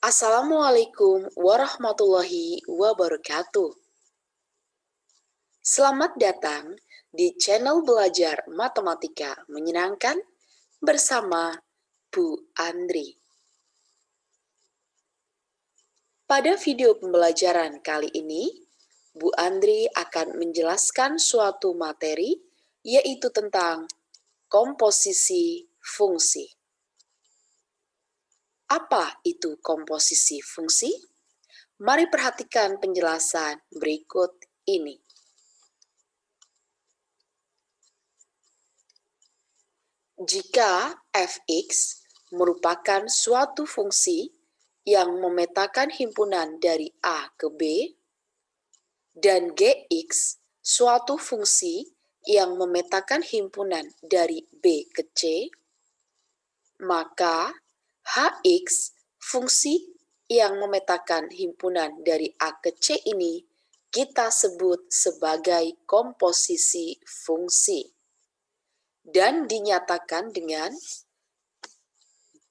Assalamualaikum warahmatullahi wabarakatuh. Selamat datang di channel belajar matematika menyenangkan bersama Bu Andri. Pada video pembelajaran kali ini, Bu Andri akan menjelaskan suatu materi, yaitu tentang komposisi fungsi. Apa itu komposisi fungsi? Mari perhatikan penjelasan berikut ini. Jika f(x) merupakan suatu fungsi yang memetakan himpunan dari A ke B, dan gx suatu fungsi yang memetakan himpunan dari B ke C, maka hx fungsi yang memetakan himpunan dari A ke C ini kita sebut sebagai komposisi fungsi dan dinyatakan dengan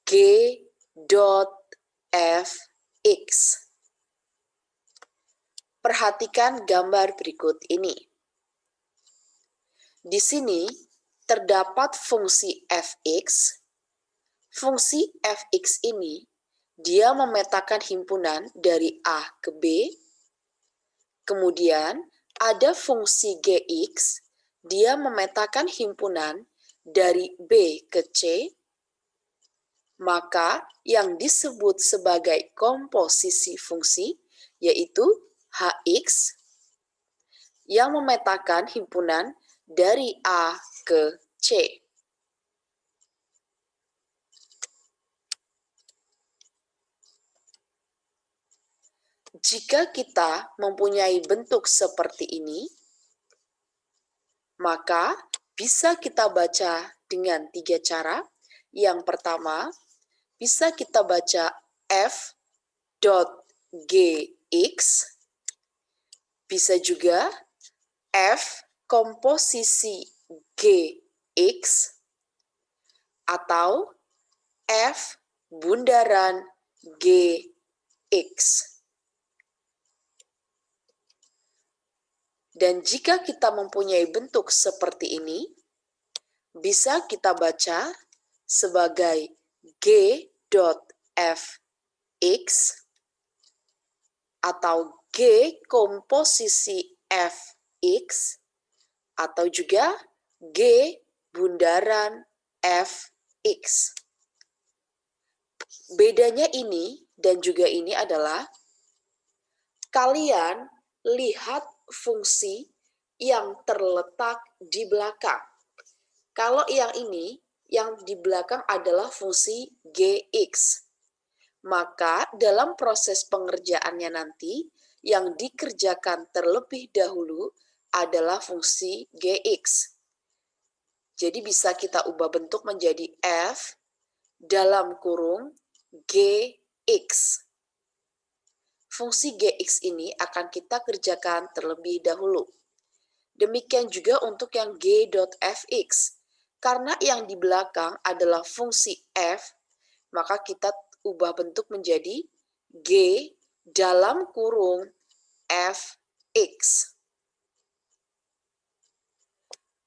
G dot fx. Perhatikan gambar berikut ini. Di sini terdapat fungsi fx. Fungsi fx ini dia memetakan himpunan dari A ke B. Kemudian ada fungsi gx, dia memetakan himpunan dari B ke C. Maka yang disebut sebagai komposisi fungsi yaitu hx yang memetakan himpunan dari A ke C. Jika kita mempunyai bentuk seperti ini, maka bisa kita baca dengan 3 cara. Yang pertama, bisa kita baca f dot gx, bisa juga f komposisi gx, atau f bundaran gx. Dan jika kita mempunyai bentuk seperti ini, bisa kita baca sebagai G dot fx atau G komposisi fx atau juga G bundaran fx. Bedanya ini dan juga ini adalah kalian lihat fungsi yang terletak di belakang. Kalau yang ini, yang di belakang adalah fungsi gx. Maka dalam proses pengerjaannya nanti, yang dikerjakan terlebih dahulu adalah fungsi gx. Jadi bisa kita ubah bentuk menjadi f dalam kurung gx. Fungsi gx ini akan kita kerjakan terlebih dahulu. Demikian juga untuk yang G dot fx. Karena yang di belakang adalah fungsi f, maka kita ubah bentuk menjadi G dalam kurung fx.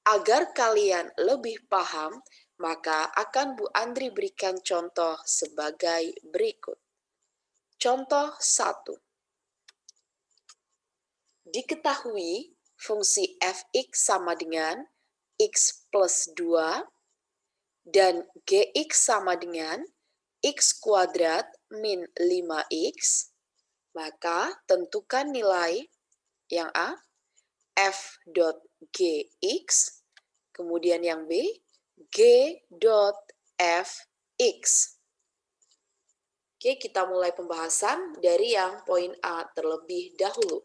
Agar kalian lebih paham, maka akan Bu Andri berikan contoh sebagai berikut. Contoh 1. Diketahui fungsi fx sama dengan x plus 2 dan gx sama dengan x kuadrat min 5x, maka tentukan nilai yang A, f dot gx, kemudian yang B, g dot fx. Oke, kita mulai pembahasan dari yang poin A terlebih dahulu.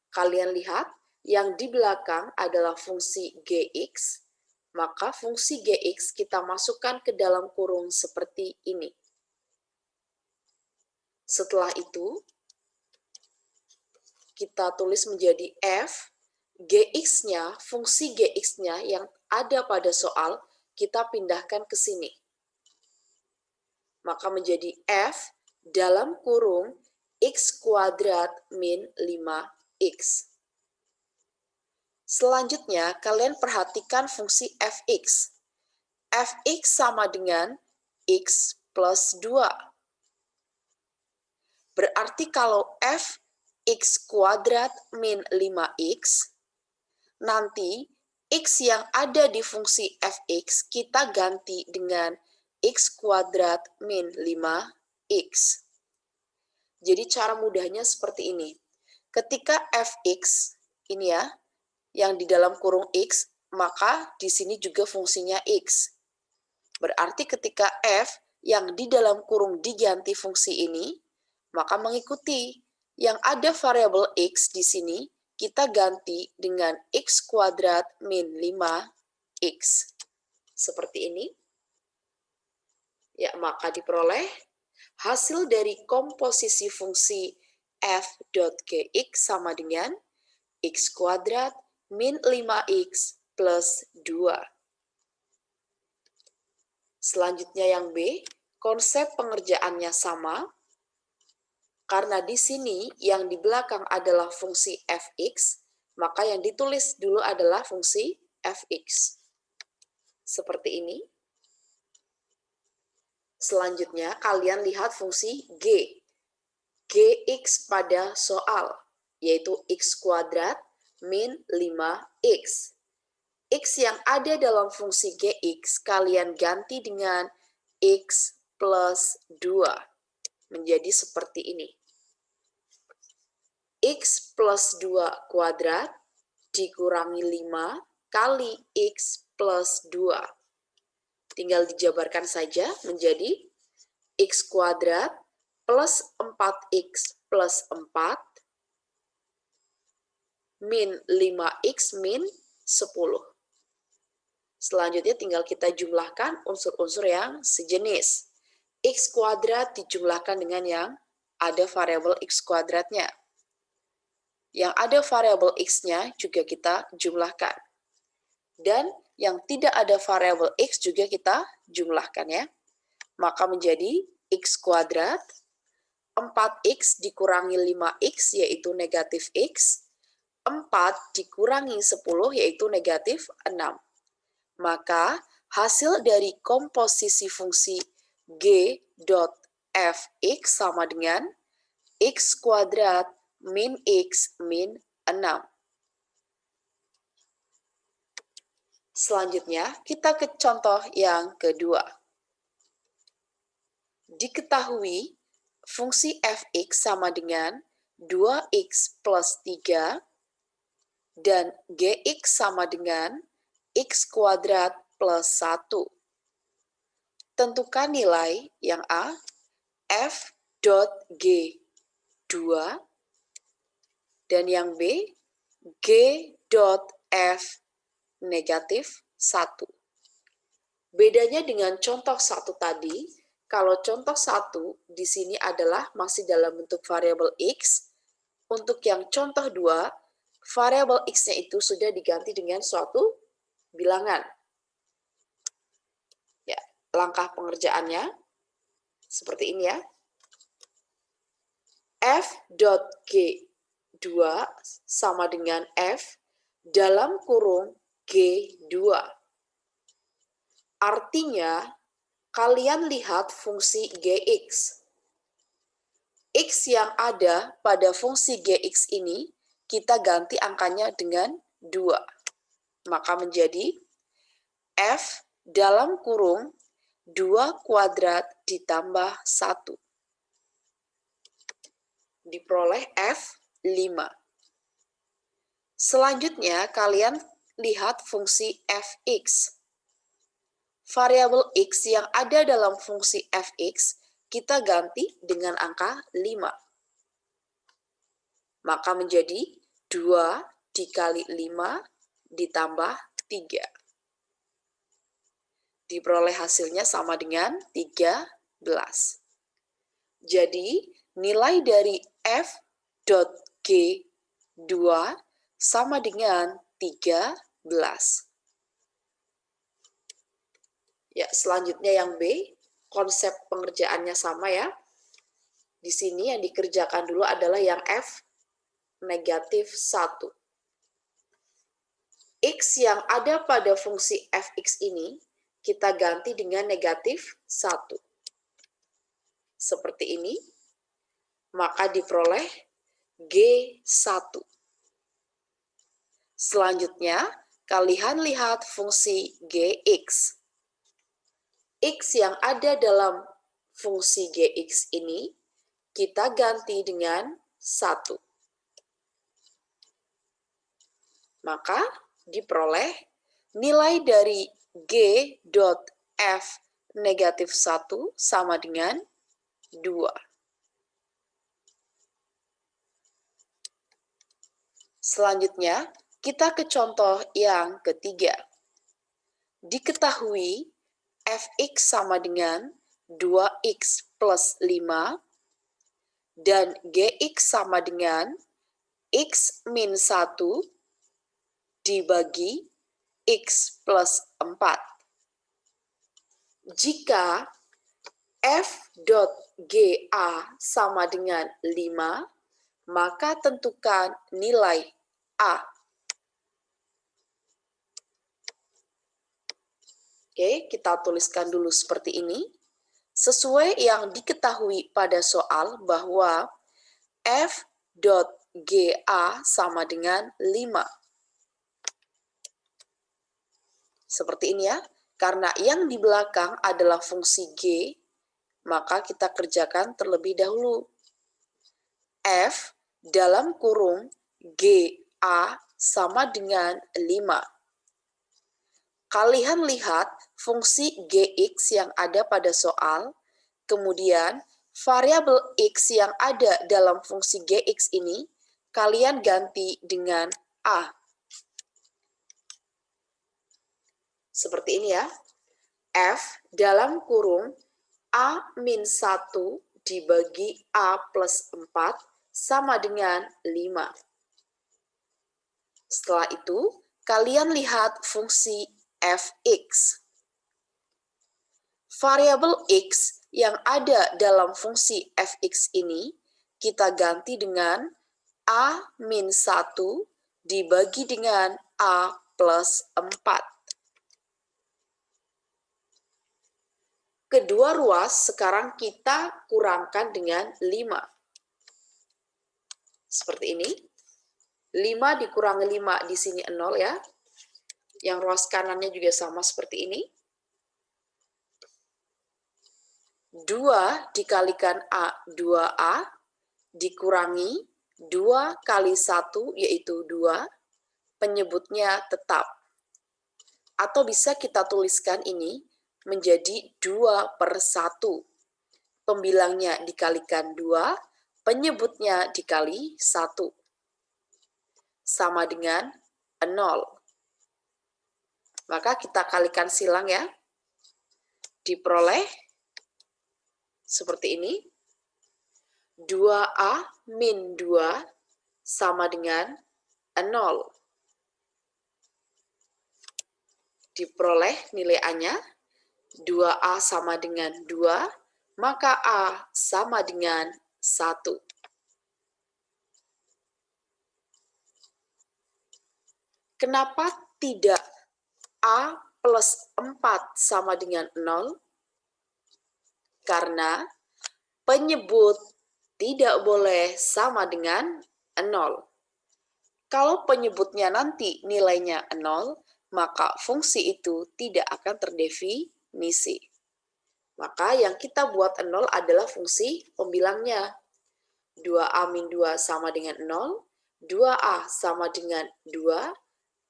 Kalian lihat, yang di belakang adalah fungsi gx, maka fungsi gx kita masukkan ke dalam kurung seperti ini. Setelah itu, kita tulis menjadi f, gx-nya, fungsi gx-nya yang ada pada soal, kita pindahkan ke sini. Maka menjadi f dalam kurung x kuadrat min 5x. Selanjutnya, kalian perhatikan fungsi fx. Fx sama dengan x plus 2. Berarti kalau f x kuadrat min 5x, nanti x yang ada di fungsi fx kita ganti dengan x kuadrat min 5x. Jadi cara mudahnya seperti ini. Ketika fx, ini ya, yang di dalam kurung x, maka di sini juga fungsinya x. Berarti ketika f yang di dalam kurung diganti fungsi ini, maka mengikuti yang ada variabel x di sini, kita ganti dengan x kuadrat min 5x. Seperti ini. Ya, maka diperoleh hasil dari komposisi fungsi f.gx sama dengan x kuadrat min 5x plus 2. Selanjutnya yang B, konsep pengerjaannya sama. Karena di sini yang di belakang adalah fungsi fx, maka yang ditulis dulu adalah fungsi fx. Seperti ini. Selanjutnya, kalian lihat fungsi g. Gx pada soal, yaitu x kuadrat min 5x. X yang ada dalam fungsi gx, kalian ganti dengan x plus 2. Menjadi seperti ini. X plus 2 kuadrat dikurangi 5 kali x plus 2. Tinggal dijabarkan saja menjadi x kuadrat plus 4x plus 4 min 5x min 10. Selanjutnya tinggal kita jumlahkan unsur-unsur yang sejenis. X kuadrat dijumlahkan dengan yang ada variabel x kuadratnya. Yang ada variabel x-nya juga kita jumlahkan. Dan yang tidak ada variabel x juga kita jumlahkan ya. Maka menjadi x kuadrat, 4x dikurangi 5x yaitu negatif x, 4 dikurangi 10 yaitu negatif 6. Maka hasil dari komposisi fungsi g dot fx sama dengan x kuadrat min x min 6. Selanjutnya, kita ke contoh yang kedua. Diketahui fungsi fx sama dengan 2x plus 3 dan gx sama dengan x kuadrat plus 1. Tentukan nilai yang A, f dot g 2, dan yang B, g dot f negatif 1. Bedanya dengan contoh 1 tadi, kalau contoh 1 di sini adalah masih dalam bentuk variabel x, untuk yang contoh 2, variabel x-nya itu sudah diganti dengan suatu bilangan. Ya, langkah pengerjaannya seperti ini ya. f dot g 2 sama dengan f dalam kurung G2. Artinya, kalian lihat fungsi Gx. X yang ada pada fungsi Gx ini, kita ganti angkanya dengan 2. Maka menjadi f dalam kurung 2 kuadrat ditambah 1. Diperoleh f5. Selanjutnya, kalian lihat fungsi fx. Variabel x yang ada dalam fungsi fx, kita ganti dengan angka 5. Maka menjadi 2 dikali 5 ditambah 3. Diperoleh hasilnya sama dengan 13. Jadi, nilai dari f.g2 sama dengan 13. Ya, selanjutnya yang B, konsep pengerjaannya sama ya. Di sini yang dikerjakan dulu adalah yang f negatif 1. X yang ada pada fungsi fx ini kita ganti dengan negatif 1. Seperti ini, maka diperoleh G1. Selanjutnya, kalian lihat fungsi Gx. X yang ada dalam fungsi Gx ini kita ganti dengan 1. Maka diperoleh nilai dari G dot F negatif 1 sama dengan 2. Selanjutnya, kita ke contoh yang ketiga. Diketahui fx sama dengan 2x plus 5 dan gx sama dengan x min 1 dibagi x plus 4. Jika f.ga sama dengan 5, maka tentukan nilai A. Oke, kita tuliskan dulu seperti ini. Sesuai yang diketahui pada soal bahwa f.ga sama dengan 5. Seperti ini ya, karena yang di belakang adalah fungsi G, maka kita kerjakan terlebih dahulu. F dalam kurung GA sama dengan 5. Kalian lihat fungsi Gx yang ada pada soal, kemudian variabel X yang ada dalam fungsi Gx ini, kalian ganti dengan A. Seperti ini ya, F dalam kurung A min 1 dibagi A plus 4 sama dengan 5. Setelah itu, kalian lihat fungsi fx. Variabel x yang ada dalam fungsi fx ini kita ganti dengan A min 1 dibagi dengan A plus 4. Kedua ruas sekarang kita kurangkan dengan 5. Seperti ini. 5 dikurangi 5 di sini 0 ya. Yang ruas kanannya juga sama seperti ini. 2 dikalikan A, 2A, dikurangi 2 kali 1, yaitu 2, penyebutnya tetap. Atau bisa kita tuliskan ini menjadi 2 per 1. Pembilangnya dikalikan 2, penyebutnya dikali 1. Sama dengan 0. Maka kita kalikan silang ya. Diperoleh seperti ini. 2A min 2 sama dengan 0. Diperoleh nilai A-nya. 2A sama dengan 2, maka A sama dengan 1. Kenapa tidak A plus 4 sama dengan 0? Karena penyebut tidak boleh sama dengan 0. Kalau penyebutnya nanti nilainya 0, maka fungsi itu tidak akan terdefinisi. Maka yang kita buat 0 adalah fungsi pembilangnya. 2A min 2 sama dengan 0, 2A sama dengan 2,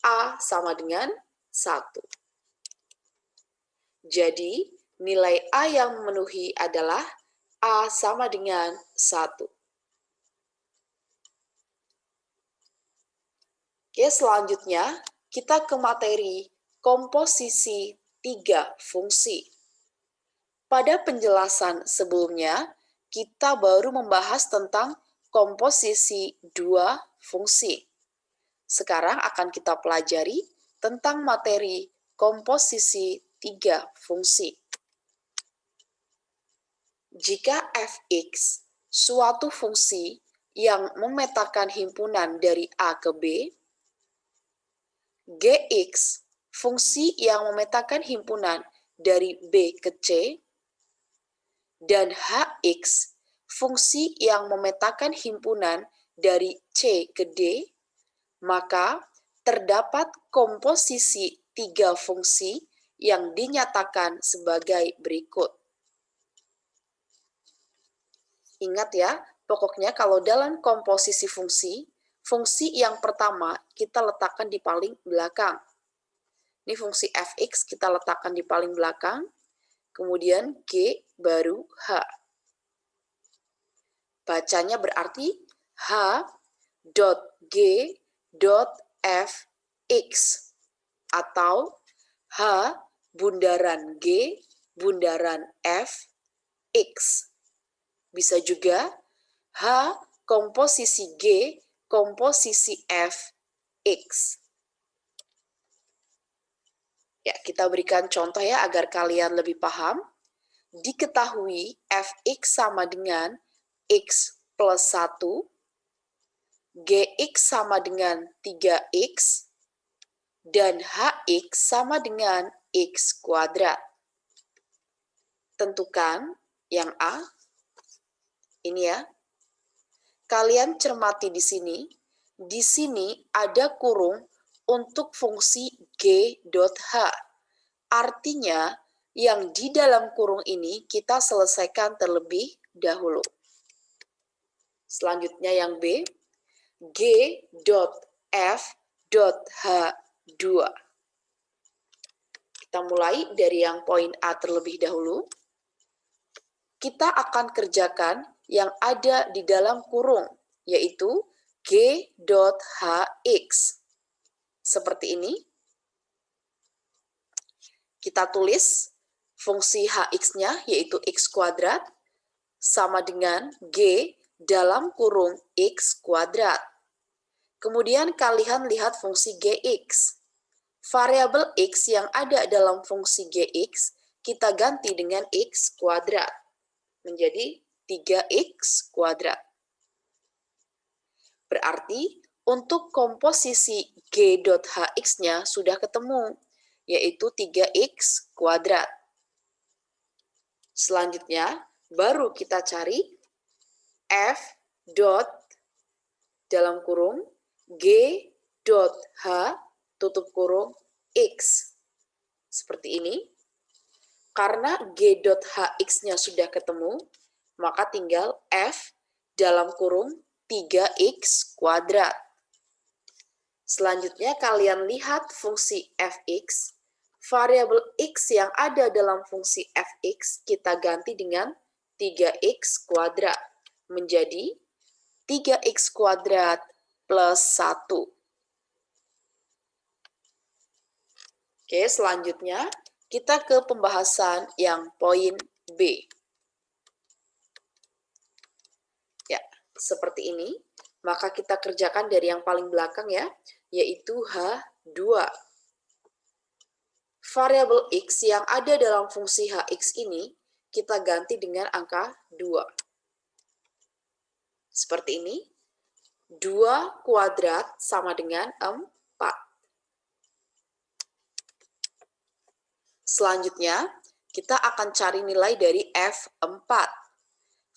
A sama dengan 1. Jadi, nilai A yang memenuhi adalah A sama dengan 1. Oke, selanjutnya kita ke materi komposisi 3 fungsi. Pada penjelasan sebelumnya, kita baru membahas tentang komposisi 2 fungsi. Sekarang akan kita pelajari tentang materi komposisi 3 fungsi. Jika fx suatu fungsi yang memetakan himpunan dari A ke B, Gx, fungsi yang memetakan himpunan dari B ke C, dan Hx, fungsi yang memetakan himpunan dari C ke D, maka terdapat komposisi tiga fungsi yang dinyatakan sebagai berikut. Ingat ya, pokoknya kalau dalam komposisi fungsi, fungsi yang pertama kita letakkan di paling belakang. Ini fungsi fx kita letakkan di paling belakang, kemudian G baru H. Bacanya berarti H dot G dot Fx atau H bundaran G bundaran Fx. Bisa juga H komposisi G komposisi Fx. Ya, kita berikan contoh ya agar kalian lebih paham. Diketahui Fx sama dengan X plus 1, Gx sama dengan 3X, dan Hx sama dengan X kuadrat. Tentukan yang A. Ini ya. Kalian cermati di sini. Di sini ada kurung untuk fungsi G.H. Artinya, yang di dalam kurung ini kita selesaikan terlebih dahulu. Selanjutnya yang B, G.F.H2. Kita mulai dari yang poin A terlebih dahulu. Kita akan kerjakan yang ada di dalam kurung, yaitu G.Hx. Seperti ini. Kita tulis fungsi Hx-nya, yaitu X kuadrat, sama dengan G dalam kurung X kuadrat. Kemudian kalian lihat fungsi Gx. Variabel X yang ada dalam fungsi Gx, kita ganti dengan X kuadrat. Menjadi 3X kuadrat. Berarti untuk komposisi G.Hx-nya sudah ketemu, yaitu 3X kuadrat. Selanjutnya, baru kita cari F dot dalam kurung G.H tutup kurung X. Seperti ini. Karena G.Hx-nya sudah ketemu, maka tinggal F dalam kurung 3X kuadrat. Selanjutnya kalian lihat fungsi Fx. Variabel X yang ada dalam fungsi Fx kita ganti dengan 3X kuadrat. Menjadi 3X kuadrat plus 1. Oke, selanjutnya kita ke pembahasan yang poin B. Ya, seperti ini. Maka kita kerjakan dari yang paling belakang ya, yaitu H2. Variabel X yang ada dalam fungsi Hx ini, kita ganti dengan angka 2. Seperti ini. 2 kuadrat sama dengan 4. Selanjutnya, kita akan cari nilai dari F4.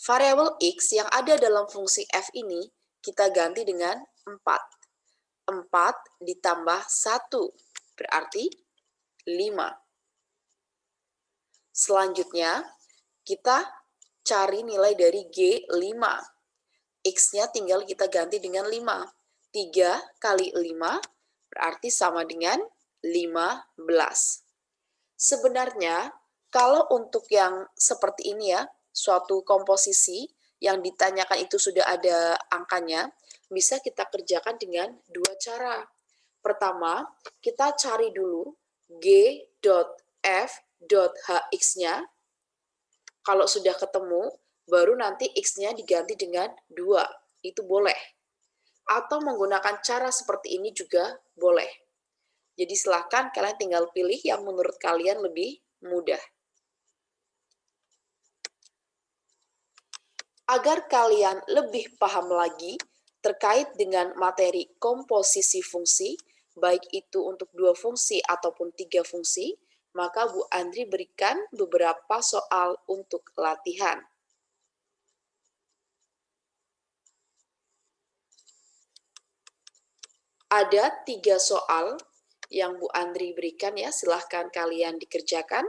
Variabel X yang ada dalam fungsi F ini, kita ganti dengan 4. 4 ditambah 1, berarti 5. Selanjutnya, kita cari nilai dari G5. X-nya tinggal kita ganti dengan 5. 3 kali 5 berarti sama dengan 15. Sebenarnya, kalau untuk yang seperti ini ya, suatu komposisi yang ditanyakan itu sudah ada angkanya, bisa kita kerjakan dengan dua cara. Pertama, kita cari dulu G.F.Hx-nya. Kalau sudah ketemu, baru nanti X-nya diganti dengan 2. Itu boleh. Atau menggunakan cara seperti ini juga boleh. Jadi silakan kalian tinggal pilih yang menurut kalian lebih mudah. Agar kalian lebih paham lagi terkait dengan materi komposisi fungsi, baik itu untuk 2 fungsi ataupun 3 fungsi, maka Bu Andri berikan beberapa soal untuk latihan. Ada 3 soal yang Bu Andri berikan ya, silahkan kalian dikerjakan.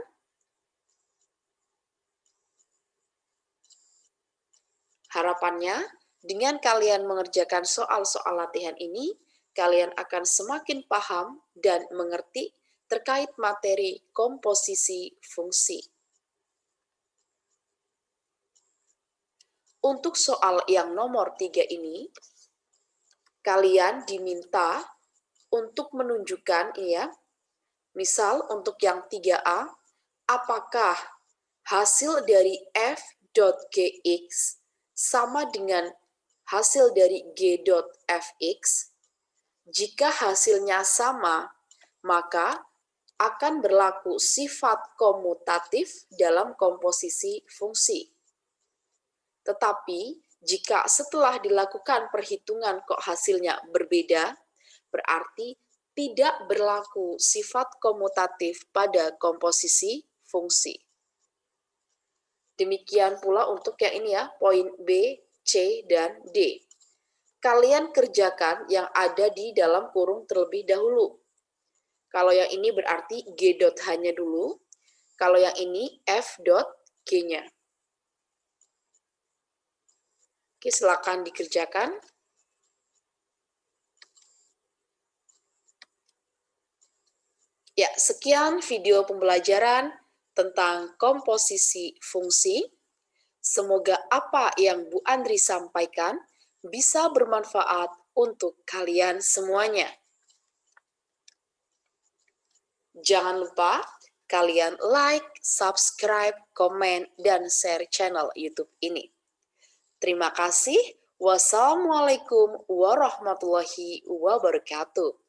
Harapannya, dengan kalian mengerjakan soal-soal latihan ini, kalian akan semakin paham dan mengerti terkait materi komposisi fungsi. Untuk soal yang nomor 3 ini, kalian diminta untuk menunjukkan ya, misal untuk yang 3A, apakah hasil dari f.gx sama dengan hasil dari g.fx? Jika hasilnya sama, maka akan berlaku sifat komutatif dalam komposisi fungsi. Tetapi, jika setelah dilakukan perhitungan kok hasilnya berbeda, berarti tidak berlaku sifat komutatif pada komposisi fungsi. Demikian pula untuk yang ini ya, poin B, C, dan D. Kalian kerjakan yang ada di dalam kurung terlebih dahulu. Kalau yang ini berarti G dot hanya dulu, kalau yang ini F dot G-nya. Oke, silakan dikerjakan. Ya, sekian video pembelajaran tentang komposisi fungsi. Semoga apa yang Bu Andri sampaikan bisa bermanfaat untuk kalian semuanya. Jangan lupa kalian like, subscribe, komen, dan share channel YouTube ini. Terima kasih. Wassalamualaikum warahmatullahi wabarakatuh.